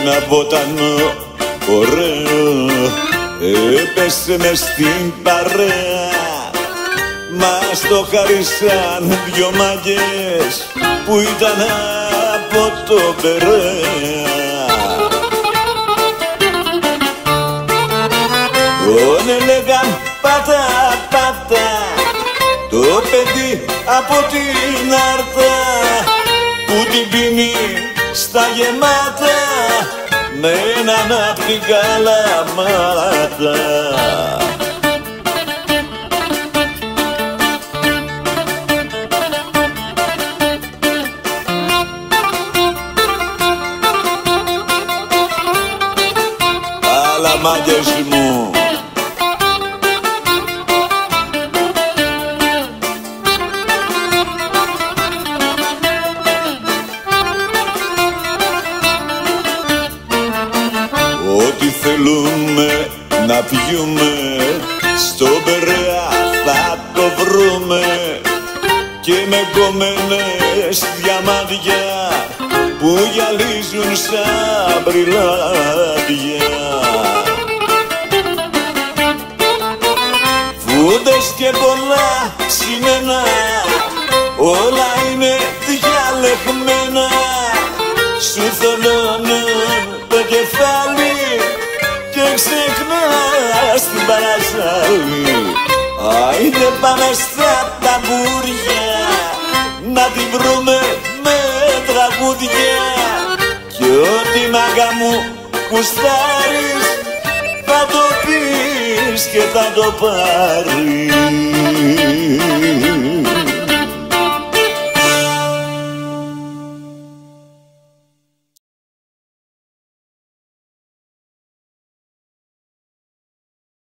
Ένα βότανο ωραίο έπεσε μες στην παρέα. Μας το χαρίσαν δυο μάγκες που ήταν από το Περαία. Τον έλεγαν πάτα πάτα, το παιδί από την Άρτα που την πίνει στα γεμάτα με έναν απ' την Καλαμάτα. Καλαμάτες μου, ό,τι θέλουμε να πιούμε στον Περαία θα το βρούμε, και με κομμένες διαμάντια που γυαλίζουν σαν μπριλάντια. Φούντες και πολλά σημαίνα, όλα είναι διαλεγμένα, σου θολώνουν το κεφάλι και ξεχνάς την παρασάλη. Άιντε πάμε στα ταμπούρια να την βρούμε με τραγούδια, κι ό,τι μάγκα μου κουστάρεις θα το πεις και θα το πάρεις.